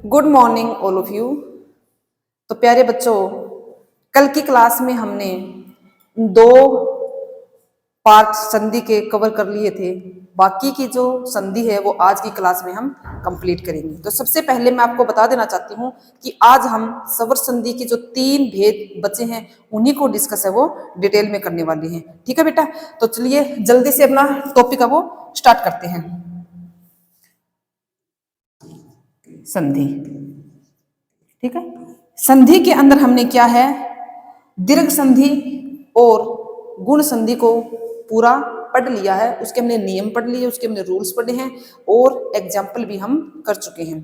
Good morning all of you. तो प्यारे बच्चों, कल की क्लास में हमने दो पार्ट संधि के कवर कर लिए थे। बाकी की जो संधि है वो आज की क्लास में हम कंप्लीट करेंगे। तो सबसे पहले मैं आपको बता देना चाहती हूँ कि आज हम स्वर संधि के जो 3 भेद बचे हैं उन्हीं को डिस्कस है वो डिटेल में करने वाले हैं। ठीक है बेटा, तो चलिए जल्दी से अपना टॉपिक है वो स्टार्ट करते हैं। संधि, ठीक है। संधि के अंदर हमने क्या है, दीर्घ संधि और गुण संधि को पूरा पढ़ लिया है। उसके हमने नियम पढ़ लिए, उसके हमने रूल्स पढ़े हैं और एग्जाम्पल भी हम कर चुके हैं।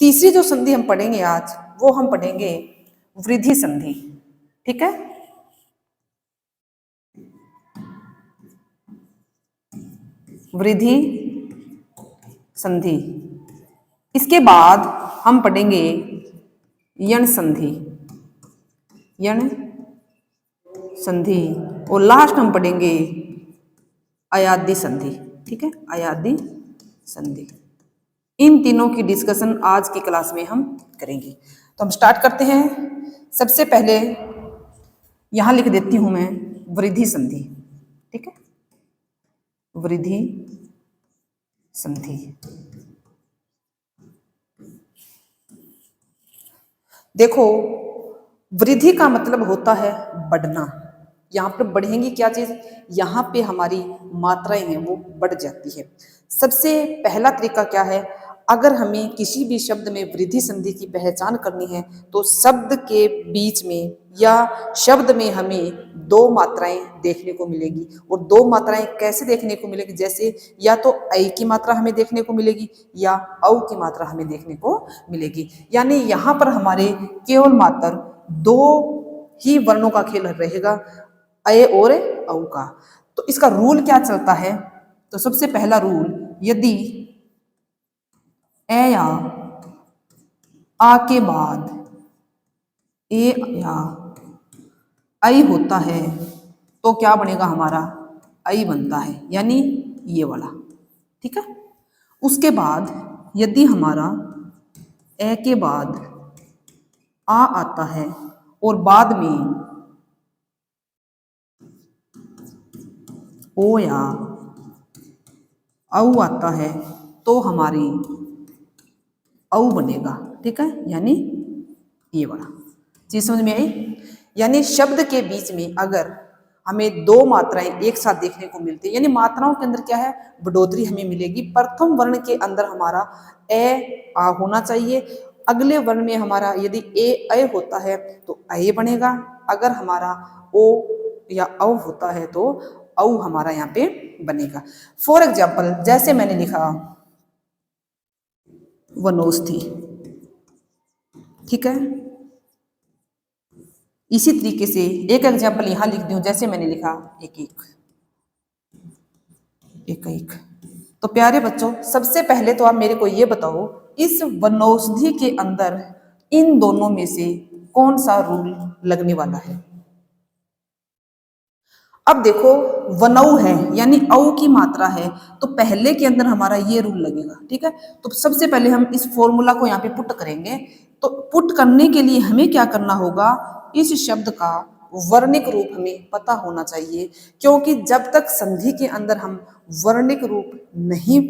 तीसरी जो संधि हम पढ़ेंगे आज, वो हम पढ़ेंगे वृद्धि संधि। ठीक है, वृद्धि संधि। इसके बाद हम पढ़ेंगे यण संधि, यण संधि, और लास्ट हम पढ़ेंगे अयादी संधि। ठीक है, अयादी संधि। इन तीनों की डिस्कशन आज की क्लास में हम करेंगे। तो हम स्टार्ट करते हैं। सबसे पहले यहां लिख देती हूं मैं वृद्धि संधि। ठीक है, वृद्धि संधि। देखो, वृद्धि का मतलब होता है बढ़ना। यहाँ पर बढ़ेंगी क्या चीज, यहाँ पे हमारी मात्राएं हैं वो बढ़ जाती है। सबसे पहला तरीका क्या है, अगर हमें किसी भी शब्द में वृद्धि संधि की पहचान करनी है तो शब्द के बीच में या शब्द में हमें दो मात्राएं देखने को मिलेगी। और दो मात्राएं कैसे देखने को मिलेगी, जैसे या तो ऐ की मात्रा हमें देखने को मिलेगी या औ की मात्रा हमें देखने को मिलेगी। यानी यहाँ पर हमारे केवल मात्र दो ही वर्णों का खेल रहेगा, अ और औ का। तो इसका रूल क्या चलता है, तो सबसे पहला रूल, यदि ए या आ के बाद ए या आई होता है तो क्या बनेगा, हमारा आई बनता है, यानी ये वाला। ठीक है, उसके बाद यदि हमारा ए के बाद आ आता है और बाद में ओ या औ आता है तो हमारी औ बनेगा। ठीक है, यानी ये वाला चीज समझ में आई। यानी शब्द के बीच में अगर हमें दो मात्राएं एक साथ देखने को मिलती है, यानी मात्राओं के अंदर क्या है, बढ़ोतरी हमें मिलेगी। प्रथम वर्ण के अंदर हमारा ए आ होना चाहिए, अगले वर्ण में हमारा यदि ए होता है तो ए बनेगा, अगर हमारा ओ या औ होता है तो औ हमारा यहाँ पे बनेगा। फॉर एग्जाम्पल, जैसे मैंने लिखा वनौषधि। ठीक है, इसी तरीके से एक एग्जाम्पल यहां लिख दूं, जैसे मैंने लिखा एक एक एक एक। तो प्यारे बच्चों, सबसे पहले तो आप मेरे को ये बताओ, इस वनौषधि के अंदर इन दोनों में से कौन सा रूल लगने वाला है। अब देखो, वनौ है यानी औ की मात्रा है, तो पहले के अंदर हमारा ये रूल लगेगा। ठीक है, तो सबसे पहले हम इस फॉर्मूला को यहाँ पे पुट करेंगे। तो पुट करने के लिए हमें क्या करना होगा, इस शब्द का वर्णिक रूप हमें पता होना चाहिए, क्योंकि जब तक संधि के अंदर हम वर्णिक रूप नहीं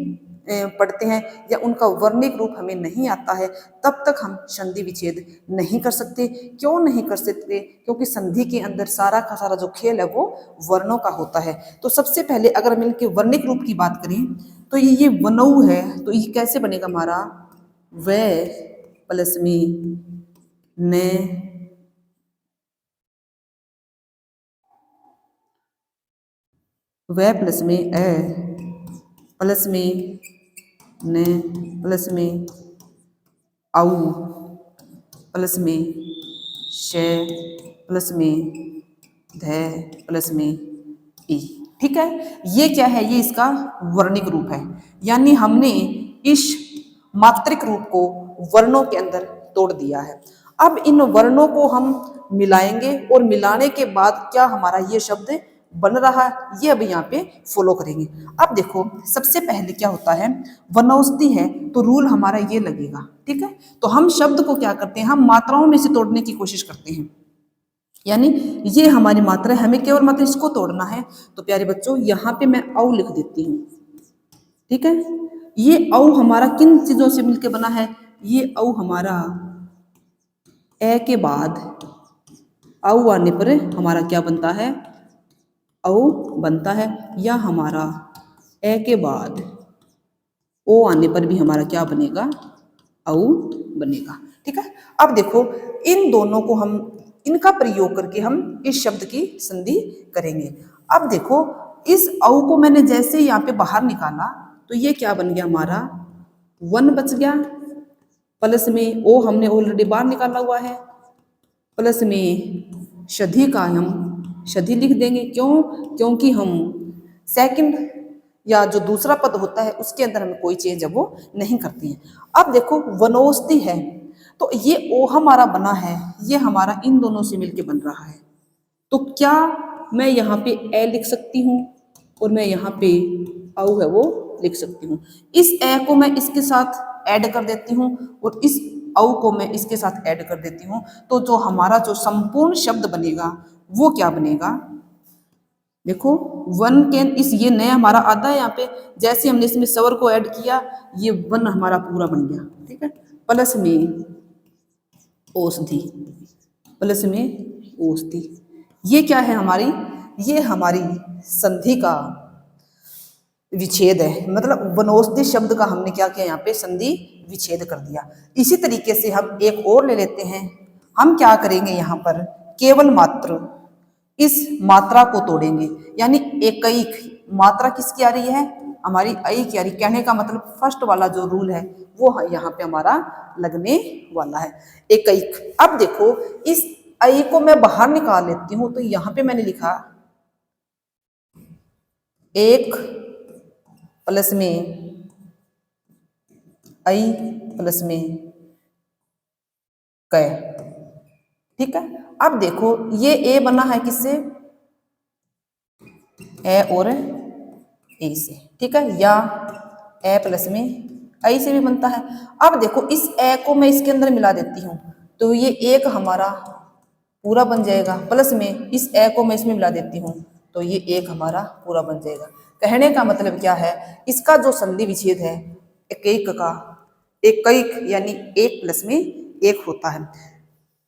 पढ़ते हैं या उनका वर्णिक रूप हमें नहीं आता है, तब तक हम संधि विच्छेद नहीं कर सकते। क्यों नहीं कर सकते, क्योंकि संधि के अंदर सारा का सारा जो खेल है वो वर्णों का होता है। तो सबसे पहले अगर हम इनके वर्णिक रूप की बात करें तो ये वनौ है, तो ये कैसे बनेगा, हमारा व प्लस में न, व प्लस में अ प्लस में न प्लस में औ प्लस में श प्लस में ध प्लस में ई। ठीक है, ये क्या है, ये इसका वर्णिक रूप है। यानी हमने इस मात्रिक रूप को वर्णों के अंदर तोड़ दिया है। अब इन वर्णों को हम मिलाएंगे और मिलाने के बाद क्या हमारा ये शब्द बन रहा है, ये अभी यहाँ पे फॉलो करेंगे। अब देखो सबसे पहले क्या होता है, वनौषधि है तो रूल हमारा ये लगेगा, ठीक है। तो हम शब्द को क्या करते हैं, हम मात्राओं में से तोड़ने की कोशिश करते हैं, यानी ये हमारी मात्रा है, हमें केवल मात्र इसको तोड़ना है। तो प्यारे बच्चों यहाँ पे मैं औ लिख देती हूँ, ठीक है। ये औ हमारा किन चीजों से मिलकर बना है, ये औ हमारा ए के बाद औ आने पर हमारा क्या बनता है, औ बनता है, या हमारा ए के बाद ओ आने पर भी हमारा क्या बनेगा, औ बनेगा, ठीक है। अब देखो इन दोनों को हम, इनका प्रयोग करके हम इस शब्द की संधि करेंगे। अब देखो इस औ को मैंने जैसे यहाँ पे बाहर निकाला तो ये क्या बन गया, हमारा वन बच गया, प्लस में ओ हमने ऑलरेडी बाहर निकाला हुआ है, प्लस में शधि का हम शधि लिख देंगे, क्यों, क्योंकि हम सेकंड या जो दूसरा पद होता है उसके अंदर हमें कोई चेंज अब वो नहीं करती है। अब देखो वनौषधि है तो ये ओ हमारा बना है, ये हमारा इन दोनों से मिलके बन रहा है। तो क्या मैं यहाँ पे ए लिख सकती हूँ और मैं यहाँ पे औ है वो लिख सकती हूँ। इस ए को मैं इसके साथ ऐड कर देती हूँ और इस औ को मैं इसके साथ ऐड कर देती हूँ, तो जो हमारा जो संपूर्ण शब्द बनेगा वो क्या बनेगा, देखो वन के इस, ये नया हमारा आता है यहाँ पे, जैसे हमने इसमें स्वर को ऐड किया ये वन हमारा पूरा बन गया, ठीक है। प्लस में औषधि, प्लस में औषधि, ये क्या है हमारी, ये हमारी संधि का विच्छेद है, मतलब वनौषधि शब्द का हमने क्या किया, यहाँ पे संधि विच्छेद कर दिया। इसी तरीके से हम एक और ले लेते हैं, हम क्या करेंगे यहाँ पर केवल मात्र इस मात्रा को तोड़ेंगे, यानी एकैक मात्रा किसकी आ रही है, हमारी ऐ की आ रही। कहने का मतलब फर्स्ट वाला जो रूल है वो यहाँ पे हमारा लगने वाला है, एकैक। अब देखो इस ऐ को मैं बाहर निकाल लेती हूँ, तो यहाँ पे मैंने लिखा एक प्लस में ऐ प्लस में कै, ठीक है। अब देखो ये ए बना है किससे, ए और ए से, ठीक है, या ए प्लस में ऐ से भी बनता है। अब देखो इस ए को मैं इसके अंदर मिला देती हूँ तो ये एक हमारा पूरा बन जाएगा, प्लस में इस ए को मैं इसमें मिला देती हूँ तो ये एक हमारा पूरा बन जाएगा। कहने का मतलब क्या है, इसका जो संधि विच्छेद है एकैक का, एकैक यानी एक प्लस में एक होता है।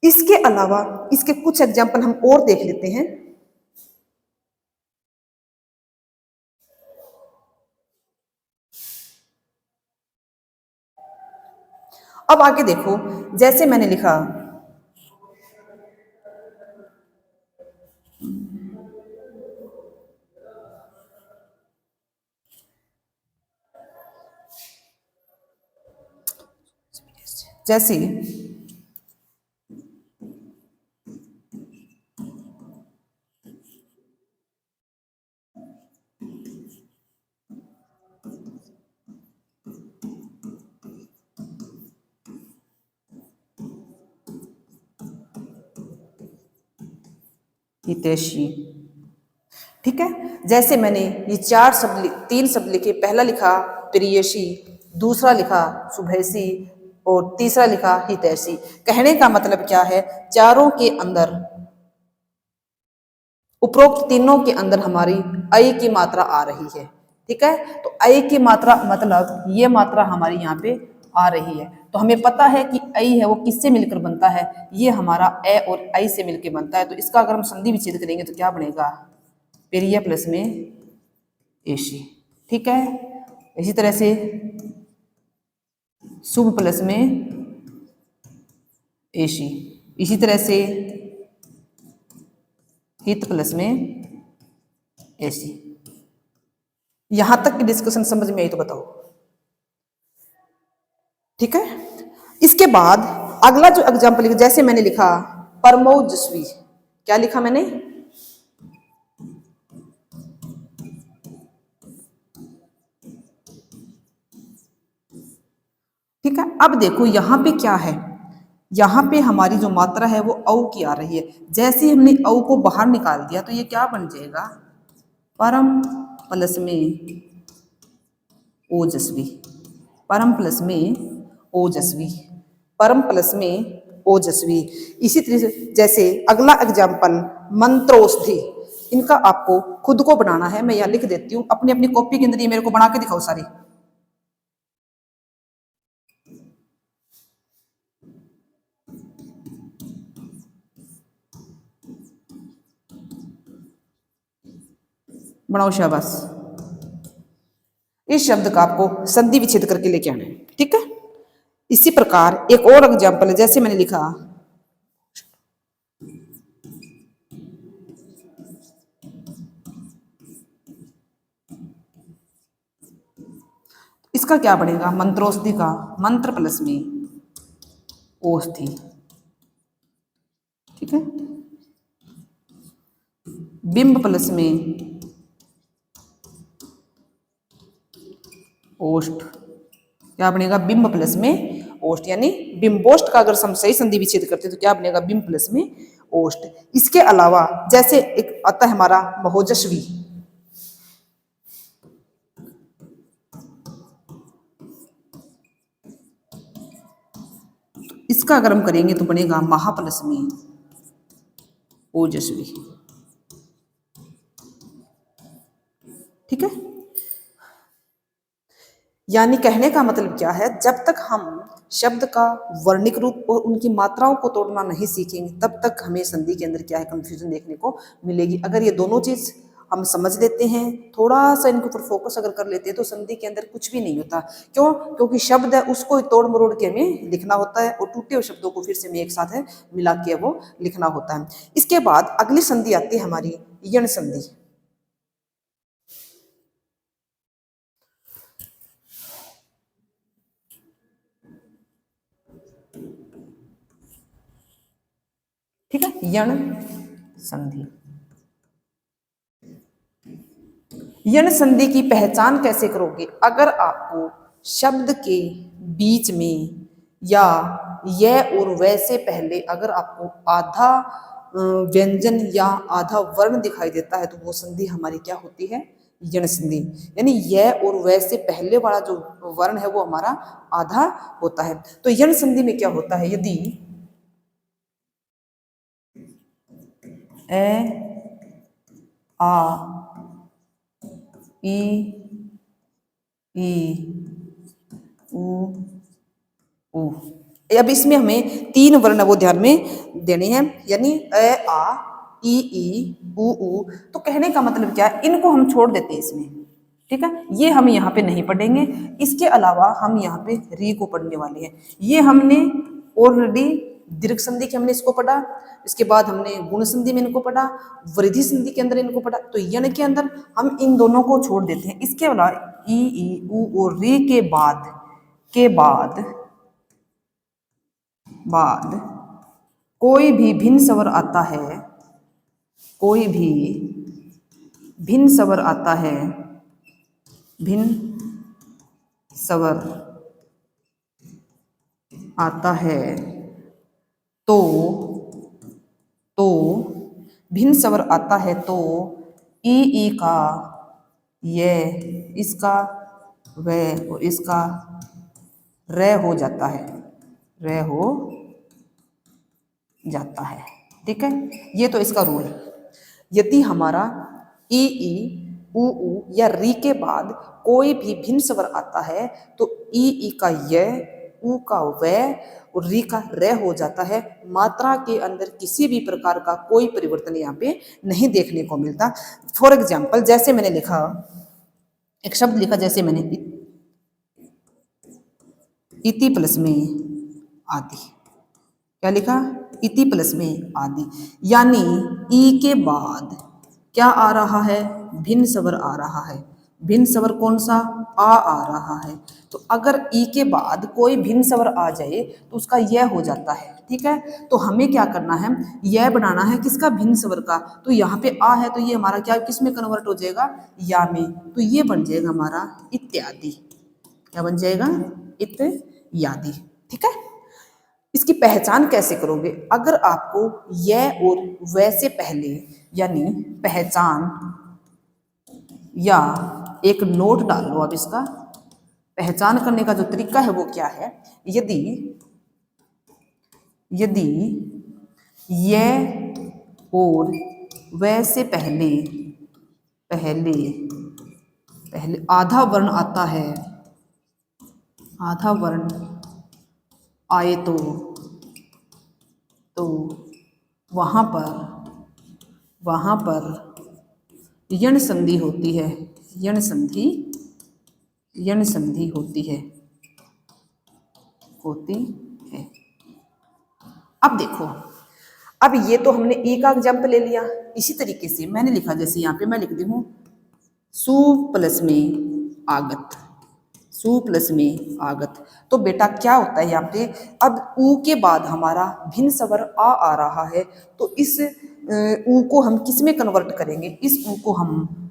इसके अलावा इसके कुछ एग्जाम्पल हम और देख लेते हैं। अब आगे देखो जैसे मैंने लिखा जैसे हितैषी, ठीक है। जैसे मैंने ये चार शब्द, तीन शब्द लिखे, पहला लिखा प्रियसी, दूसरा लिखा शुभैषी और तीसरा लिखा हितैषी। कहने का मतलब क्या है, चारों के अंदर, उपरोक्त तीनों के अंदर हमारी ऐ की मात्रा आ रही है, ठीक है। तो ऐ की मात्रा मतलब ये मात्रा हमारी यहाँ पे आ रही है, तो हमें पता है कि ऐ है वो किससे मिलकर बनता है, ये हमारा ए और ऐ से मिलकर बनता है। तो इसका अगर हम संधि विच्छेद करेंगे तो क्या बनेगा, प्रिय प्लस में एशी, ठीक है। इसी तरह से शुभ प्लस में एशी, इसी तरह से हित प्लस में एसी। यहां तक की डिस्कशन समझ में आई तो बताओ, ठीक है। इसके बाद अगला जो एग्जाम्पल लिखा, जैसे मैंने लिखा परमोजस्वी, क्या लिखा मैंने, ठीक है। अब देखो यहाँ पे क्या है, यहाँ पे हमारी जो मात्रा है वो औ की आ रही है। जैसे हमने औ को बाहर निकाल दिया तो ये क्या बन जाएगा, परम प्लस में ओजस्वी, परम प्लस में ओजस्वी, परम प्लस में ओजस्वी। इसी तरह से जैसे अगला एग्जाम्पल मंत्रोषधि, इनका आपको खुद को बनाना है। मैं यहाँ लिख देती हूँ अपनी अपनी कॉपी के अंदर, ये मेरे को बना के दिखाओ सारी। बनाओ शाबाश। इस शब्द का आपको संधि विच्छेद करके लेके आना है, ठीक है। इसी प्रकार एक और एग्जाम्पल है, जैसे मैंने लिखा इसका क्या बनेगा, मंत्रोषधि का मंत्र प्लस में औषधि, ठीक है। बिंब प्लस में ओष्ठ, क्या बनेगा, बिंब प्लस में ओष्ठ, यानी बिंबोष्ठ का अगर हम सही संधि विच्छेद करते हैं तो क्या बनेगा, बिंब प्लस में ओष्ठ। इसके अलावा जैसे एक आता है हमारा महोजस्वी, इसका अगर हम करेंगे तो बनेगा महा प्लस में ओजस्वी, ठीक है। यानी कहने का मतलब क्या है, जब तक हम शब्द का वर्णिक रूप और उनकी मात्राओं को तोड़ना नहीं सीखेंगे तब तक हमें संधि के अंदर क्या है, कंफ्यूजन देखने को मिलेगी। अगर ये दोनों चीज हम समझ लेते हैं, थोड़ा सा इनके ऊपर फोकस अगर कर लेते हैं, तो संधि के अंदर कुछ भी नहीं होता। क्यों? क्योंकि शब्द है उसको तोड़ मरोड़ के हमें लिखना होता है और टूटे हुए शब्दों को फिर से हमें एक साथ है मिला के वो लिखना होता है। इसके बाद अगली संधि आती है हमारी यण संधि। ठीक है, यण संधि। यण संधि की पहचान कैसे करोगे? अगर आपको शब्द के बीच में या यह और वह से पहले अगर आपको आधा व्यंजन या आधा वर्ण दिखाई देता है तो वो संधि हमारी क्या होती है, यण संधि। यानी यह और वह से पहले वाला जो वर्ण है वो हमारा आधा होता है। तो यण संधि में क्या होता है, यदि ए आ ई ई उ ऊ, अब इसमें हमें तीन वर्ण वो ध्यान में देने हैं, यानी अ आ ई उ ऊ। तो कहने का मतलब क्या है, इनको हम छोड़ देते हैं इसमें, ठीक है। ये हम यहाँ पे नहीं पढ़ेंगे। इसके अलावा हम यहाँ पे री को पढ़ने वाले हैं। ये हमने ऑलरेडी दीर्घ संधि के हमने इसको पढ़ा, इसके बाद हमने गुण संधि में इनको पढ़ा, वृद्धि संधि के अंदर इनको पढ़ा। तो यण के अंदर हम इन दोनों को छोड़ देते हैं। इसके अलावा ई उ और री के बाद कोई भी भिन्न स्वर आता है, कोई भी भिन्न स्वर आता है, भिन्न स्वर आता है तो भिन्न स्वर आता है तो ई का ये, इसका वह और इसका रे हो जाता है, रे हो जाता है, ठीक है। ये तो इसका रूल है। यदि हमारा ई उ या री के बाद कोई भी भिन्न स्वर आता है तो ई का य, उ का वे और री का रे हो जाता है। मात्रा के अंदर किसी भी प्रकार का कोई परिवर्तन यहाँ पे नहीं देखने को मिलता। फॉर एग्जाम्पल जैसे मैंने लिखा, एक शब्द लिखा, जैसे मैंने इति प्लस में आदि, क्या लिखा, इति प्लस में आदि, यानी ई के बाद क्या आ रहा है, भिन्न स्वर आ रहा है। भिन्न स्वर कौन सा, आ रहा है। तो अगर ई के बाद कोई भिन्न स्वर आ जाए तो उसका यह हो जाता है, ठीक है। तो हमें क्या करना है, यह बनाना है किसका, भिन्न स्वर का। तो यहाँ पे आ है तो ये हमारा क्या किस में कन्वर्ट हो जाएगा, या में। तो ये बन जाएगा हमारा इत्यादि, क्या बन जाएगा, इत्यादि, ठीक है। इसकी पहचान कैसे करोगे? अगर आपको यह और वह से पहले, यानी पहचान या एक नोट डाल लो। अब इसका पहचान करने का जो तरीका है वो क्या है, यदि यदि यह और वह से पहले पहले पहले आधा वर्ण आता है, आधा वर्ण आए तो वहाँ पर यण संधि होती है, यण संधि होती है। अब देखो, अब ये तो हमने ई का एग्जाम्पल ले लिया। इसी तरीके से मैंने लिखा, जैसे यहाँ पे मैं लिख दी हूँ सु प्लस में आगत, सु प्लस में आगत। तो बेटा क्या होता है यहाँ पे, अब ऊ के बाद हमारा भिन्न स्वर आ रहा है, तो इस ऊ को हम किस में कन्वर्ट करेंगे, इस ऊ को हम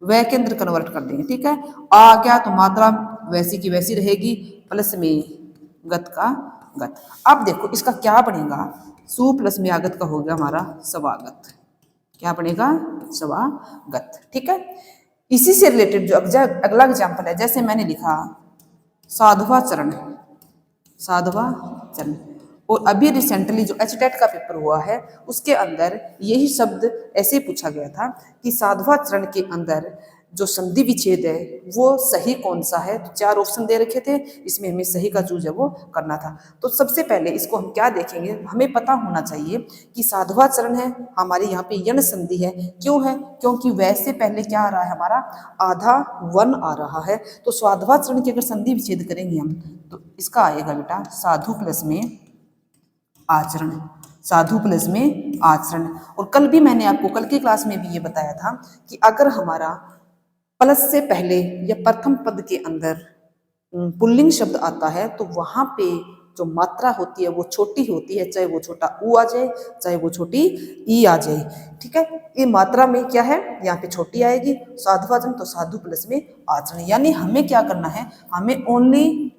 वह के अंदर कन्वर्ट कर देंगे। ठीक है, आ गया तो मात्रा वैसी की वैसी रहेगी, प्लस में गत का गत। अब देखो इसका क्या बनेगा, सु प्लस में आगत का हो गया हमारा स्वागत। क्या बनेगा, स्वागत। ठीक है, इसी से रिलेटेड जो अगला एग्जाम्पल है, जैसे मैंने लिखा साधुवा चरण, साधुवा चरण। और अभी रिसेंटली जो एचटेट का पेपर हुआ है उसके अंदर यही शब्द ऐसे पूछा गया था कि साधुवा चरण के अंदर जो संधि विच्छेद है वो सही कौन सा है। तो 4 ऑप्शन दे रखे थे, इसमें हमें सही का चूज है वो करना था। तो सबसे पहले इसको हम क्या देखेंगे, हमें पता होना चाहिए कि साधुवा चरण है, हमारे यहाँ पे यण संधि है। क्यों है, क्योंकि वैसे पहले क्या आ रहा है, हमारा आधा वन आ रहा है। तो साधुवा चरण की अगर संधि विच्छेद करेंगे हम, तो इसका आएगा बेटा साधु प्लस में आचरण, साधु प्लस में आचरण। और कल भी मैंने आपको, कल की क्लास में भी ये बताया था कि अगर हमारा प्लस से पहले या प्रथम पद के अंदर पुल्लिंग शब्द आता है तो वहां पे जो मात्रा होती है वो छोटी होती है, चाहे वो छोटा ऊ आ जाए चाहे वो छोटी ई आ जाए। ठीक है, ये मात्रा में क्या है, यहाँ पे छोटी आएगी। साधुवाचन तो साधु प्लस में आचरण, यानी हमें क्या करना है, हमें ओनली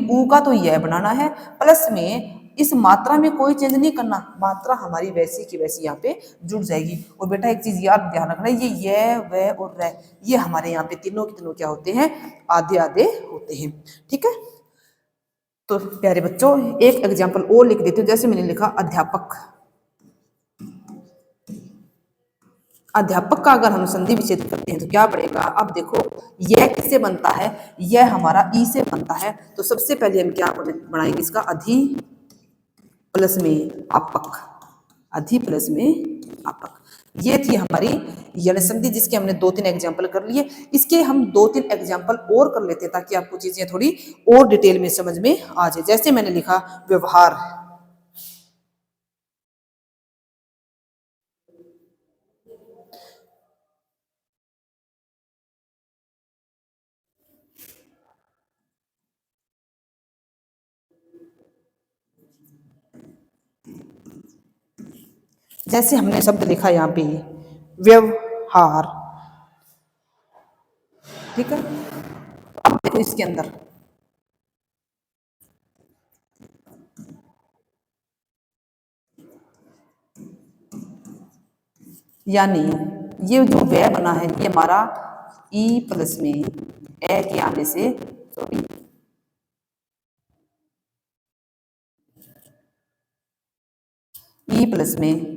ऊ का तो यह बनाना है, प्लस में इस मात्रा में कोई चेंज नहीं करना, मात्रा हमारी वैसी की वैसी यहाँ पे जुड़ जाएगी। और बेटा एक चीज याद ध्यान रखना, ये वह और रह, ये हमारे यहाँ पे तीनों के तीनों क्या होते हैं, आधे आधे होते हैं। ठीक है, तो प्यारे बच्चों एक एग्जाम्पल और लिख देती हूँ। जैसे मैंने लिखा अध्यापक, अध्यापक का अगर हम संधि विच्छेद करते हैं तो क्या पड़ेगा। अब देखो यह किससे बनता है, यह हमारा ई से बनता है। तो सबसे पहले हम क्या बनाएंगे, इसका अधि प्लस में आपक, अधि प्लस में आपक। ये थी हमारी यण संधि जिसके हमने 2-3 एग्जाम्पल कर लिए। इसके हम 2-3 एग्जाम्पल और कर लेते हैं ताकि आपको चीजें थोड़ी और डिटेल में समझ में आ जाए। जैसे मैंने लिखा व्यवहार, जैसे हमने शब्द लिखा यहाँ पे व्यवहार। ठीक है, अब देखो इसके अंदर यानी ये जो व्यय बना है ये हमारा ई प्लस में ए के आने से, सॉरी ई प्लस में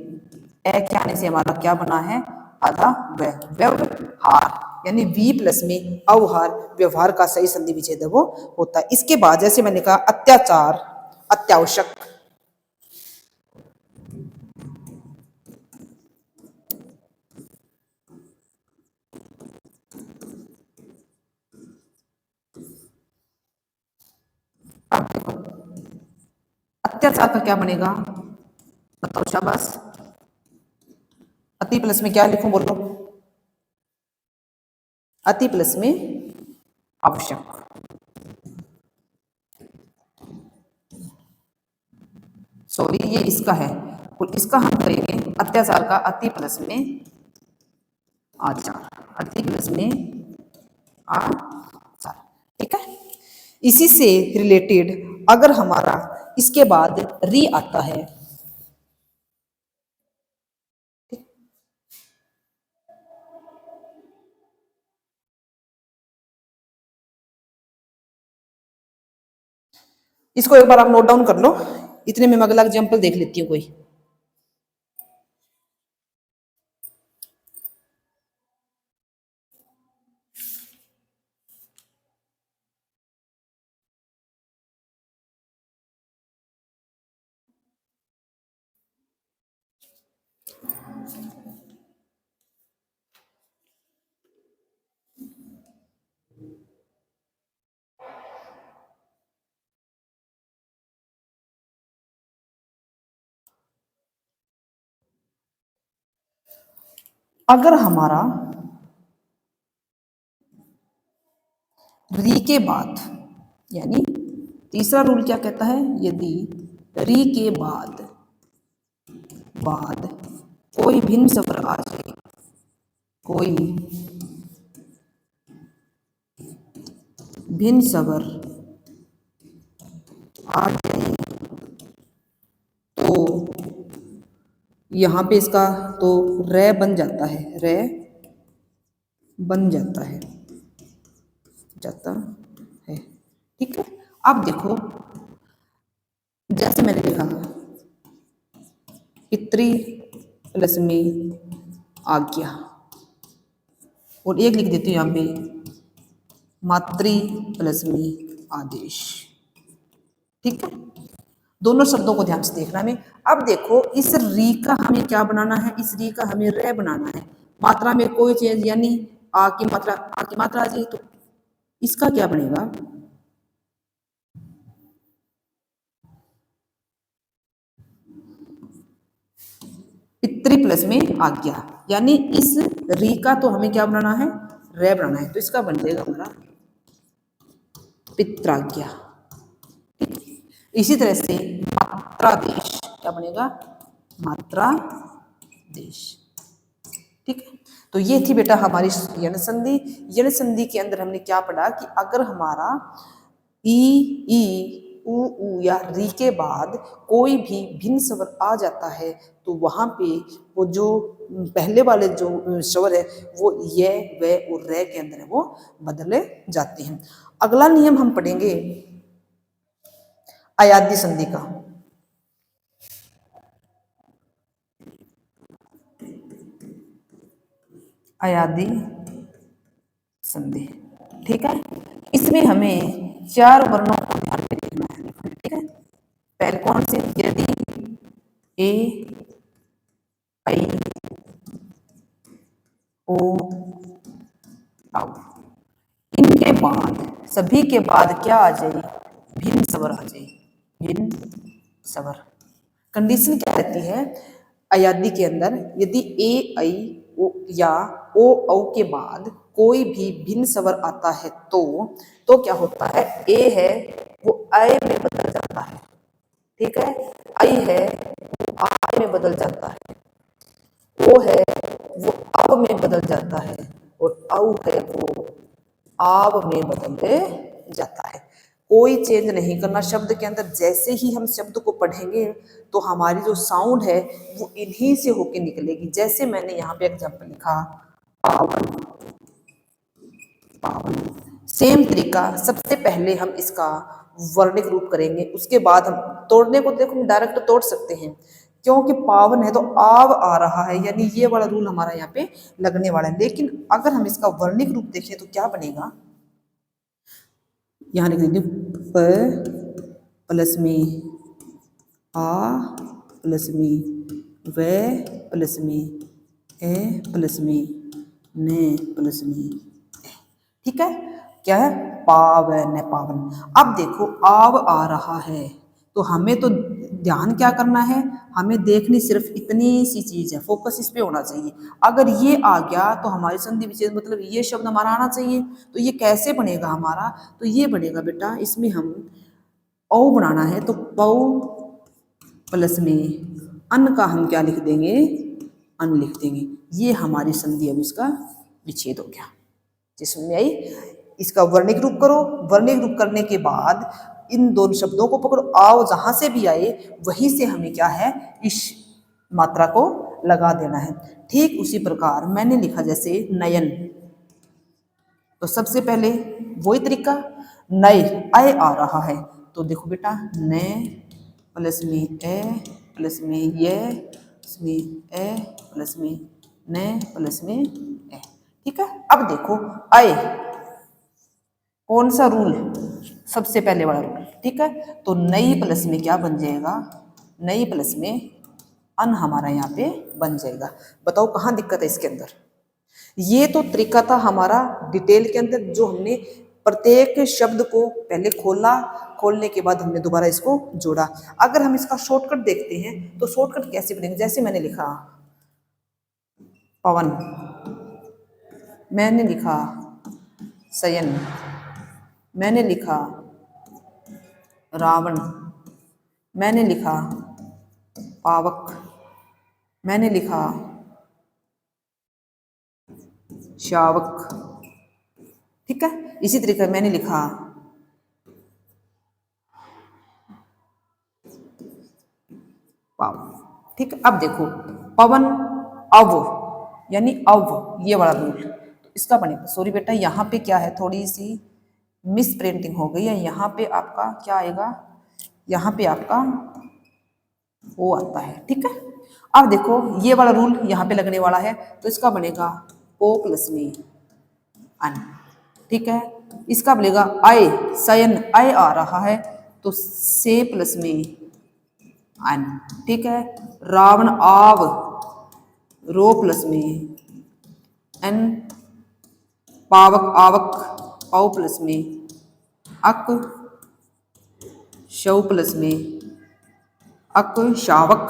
ए के आने से हमारा क्या बना है, आधा व्यवहार, यानी वी प्लस में अवहार, व्यवहार का सही संधि विच्छेद वो होता है। इसके बाद जैसे मैंने कहा अत्याचार, अत्यावश्यक, अत्याचार का क्या बनेगा, बताओ शाबाश। अति प्लस में क्या लिखूं बोलो, अति प्लस में आवश्यक। सॉरी ये इसका है, और इसका हम करेंगे अत्याचार का अति प्लस में आचार, अति प्लस में आचार। ठीक है, इसी से रिलेटेड अगर हमारा इसके बाद री आता है, इसको एक बार आप नोट डाउन कर लो, इतने में मैं अगला एग्जाम्पल देख लेती हूँ कोई। अगर हमारा री के बाद, यानी तीसरा रूल क्या कहता है, यदि री के बाद बाद कोई भिन्न स्वर आ जाए, कोई भिन्न स्वर आ जाए, तो यहाँ पे इसका तो रे बन जाता है, रे बन जाता है, ठीक है। अब देखो, जैसे मैंने लिखा पितृ प्लस में आज्ञा, और एक लिख देती हूँ यहाँ पे मातृ प्लस में आदेश, ठीक है। दोनों शब्दों को ध्यान से देखना में। अब देखो, इस री का हमें क्या बनाना है, इस री का हमें रे बनाना है। मात्रा में कोई चेंज, यानी आ की मात्रा आ जाए, तो इसका क्या बनेगा, पितृ प्लस में आज्ञा, यानी इस री का तो हमें क्या बनाना है, रे बनाना है, तो इसका बन जाएगा हमारा पित्राज्ञा। इसी तरह से मात्रादेश क्या बनेगा, मात्रादेश, ठीक है। तो ये थी बेटा हमारी यण संधि। यण संधि के अंदर हमने क्या पढ़ा कि अगर हमारा ई उ या री के बाद कोई भी भिन्न स्वर आ जाता है, तो वहां पे वो जो पहले वाले जो स्वर है वो ये वे और रे के अंदर है वो बदले जाते हैं। अगला नियम हम पढ़ेंगे अयादी संधि का। अयादी संधि, ठीक है। इसमें हमें चार वर्णों को ध्यान में रखना है, ठीक है। पहले कौन से, यदि ए आई ओ औ, इनके बाद सभी के बाद क्या आ जाए, भिन्न स्वर आ जाए, भिन्न स्वर। कंडीशन क्या रहती है अयादी के अंदर, यदि ए आई ओ या ओ औ के बाद कोई भी भिन्न स्वर आता है, तो क्या होता है, ए है वो आय में बदल जाता है, ठीक है। आई है वो आय में बदल जाता है, ओ है वो अब में बदल जाता है, और औ है वो आव में बदल जाता है। कोई चेंज नहीं करना शब्द के अंदर। जैसे ही हम शब्द को पढ़ेंगे तो हमारी जो साउंड है वो इन्हीं से होके निकलेगी। जैसे मैंने यहाँ पे एग्जाम्पल लिखा पावन, पावन। सेम तरीका, सबसे पहले हम इसका वर्णिक रूप करेंगे, उसके बाद हम तोड़ने को देखो हम डायरेक्ट तोड़ सकते हैं, क्योंकि पावन है तो आव आ रहा है, यानी ये वाला रूल हमारा यहाँ पे लगने वाला है। लेकिन अगर हम इसका वर्णिक रूप देखें तो क्या बनेगा, यहाँ लिख देंगे प प्लस में आ प्लस में व प्लस में ए प्लस में न प्लस में, ठीक है। क्या है, पावन, पावन। अब देखो आव आ रहा है, तो हमें तो ध्यान क्या करना है, हमें देखनी सिर्फ इतनी सी चीज है, फोकस इस पे होना चाहिए। अगर ये आ गया तो हमारी संधि विच्छेद मतलब ये शब्द हमारा आना चाहिए। तो ये कैसे बनेगा हमारा, तो ये बनेगा बेटा, इसमें हम औ बनाना है तो पौ प्लस में अन का हम क्या लिख देंगे, अन लिख देंगे। ये हमारी संधि अब इसका विच्छेद हो गया। जिसमें आई, इसका वर्णिक रूप करो, वर्णिक रूप करने के बाद इन दोनों शब्दों को पकड़ो, आओ जहां से भी आए वहीं से हमें क्या है, इस मात्रा को लगा देना है। ठीक उसी प्रकार मैंने लिखा जैसे नयन, तो सबसे पहले वही तरीका, नए अय आ रहा है तो देखो बेटा ने प्लस में ए प्लस में ये प्लस में ए प्लस में ने प्लस में ए। ठीक है, अब देखो आए कौन सा रूल, सबसे पहले वाला रूल। ठीक है, तो नई प्लस में क्या बन जाएगा, नई प्लस में अन हमारा यहाँ पे बन जाएगा। बताओ कहाँ दिक्कत है इसके अंदर। ये तो तरीका था हमारा डिटेल के अंदर, जो हमने प्रत्येक शब्द को पहले खोला, खोलने के बाद हमने दोबारा इसको जोड़ा। अगर हम इसका शॉर्टकट देखते हैं तो शॉर्टकट कैसे बनेंगे, जैसे मैंने लिखा पवन, मैंने लिखा शयन, मैंने लिखा रावण, मैंने लिखा पावक, मैंने लिखा शावक। ठीक है, इसी तरीके मैंने लिखा पाव। ठीक है, अब देखो पवन अव यानी अव, ये वाला रूल तो इसका बनेगा। सॉरी बेटा, यहाँ पे क्या है, थोड़ी सी मिस प्रिंटिंग हो गई है। यहाँ पे आपका क्या आएगा, यहाँ पे आपका वो आता है। ठीक है, अब देखो ये वाला रूल यहाँ पे लगने वाला है, तो इसका बनेगा ओ प्लस में अन। ठीक है, इसका बनेगा आय, शयन आय आ रहा है तो से प्लस में अन। ठीक है, रावण आव, रो प्लस में एन, पावक आवक, औ प्लस में अक, शव प्लस में अक शावक,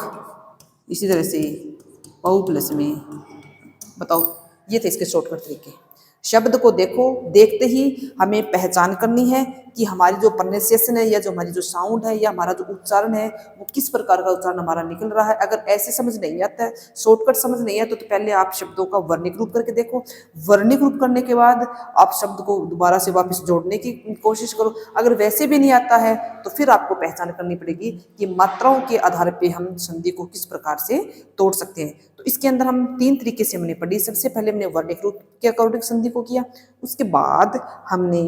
इसी तरह से औ प्लस में। बताओ, ये थे इसके शॉर्टकट तरीके। शब्द को देखो, देखते ही हमें पहचान करनी है कि हमारी जो प्रोनाउंसिएशन है या जो हमारी जो साउंड है या हमारा जो उच्चारण है वो किस प्रकार का उच्चारण हमारा निकल रहा है। अगर ऐसे समझ नहीं आता है, शॉर्टकट समझ नहीं आता, तो पहले आप शब्दों का वर्णिक रूप करके देखो। वर्णिक रूप करने के बाद आप शब्द को दोबारा से वापस जोड़ने की कोशिश करो। अगर वैसे भी नहीं आता है तो फिर आपको पहचान करनी पड़ेगी कि मात्राओं के आधार पर हम संधि को किस प्रकार से तोड़ सकते हैं। तो इसके अंदर हम 3 तरीके से हमने पढ़ी। सबसे पहले हमने वर्णिक रूप के अकॉर्डिंग संधि को किया, उसके बाद हमने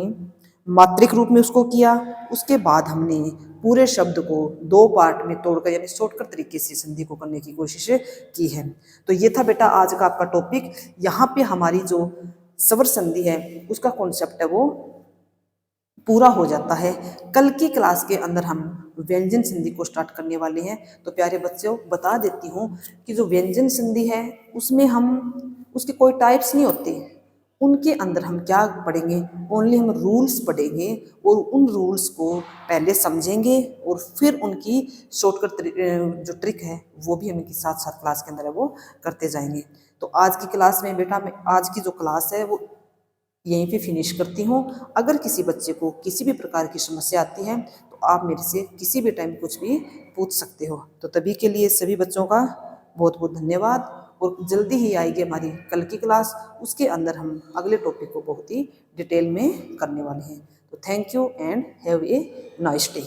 मात्रिक रूप में उसको किया, उसके बाद हमने पूरे शब्द को 2 पार्ट में तोड़कर यानी शॉर्टकट तरीके से संधि को करने की कोशिश की है। तो ये था बेटा आज का आपका टॉपिक। यहाँ पे हमारी जो स्वर संधि है उसका कॉन्सेप्ट है वो पूरा हो जाता है। कल की क्लास के अंदर हम व्यंजन संधि को स्टार्ट करने वाले हैं। तो प्यारे बच्चों, बता देती हूँ कि जो व्यंजन संधि है उसमें हम उसके कोई टाइप्स नहीं होते। उनके अंदर हम क्या पढ़ेंगे, ओनली हम रूल्स पढ़ेंगे और उन रूल्स को पहले समझेंगे और फिर उनकी शॉर्टकट जो ट्रिक है वो भी हम इनके साथ साथ क्लास के अंदर है वो करते जाएंगे। तो आज की क्लास में बेटा मैं आज की जो क्लास है वो यहीं पे फिनिश करती हूँ। अगर किसी बच्चे को किसी भी प्रकार की समस्या आती है तो आप मेरे से किसी भी टाइम कुछ भी पूछ सकते हो। तो तभी के लिए सभी बच्चों का बहुत बहुत धन्यवाद, और जल्दी ही आएगी हमारी कल की क्लास। उसके अंदर हम अगले टॉपिक को बहुत ही डिटेल में करने वाले हैं। तो thank you and have a nice day.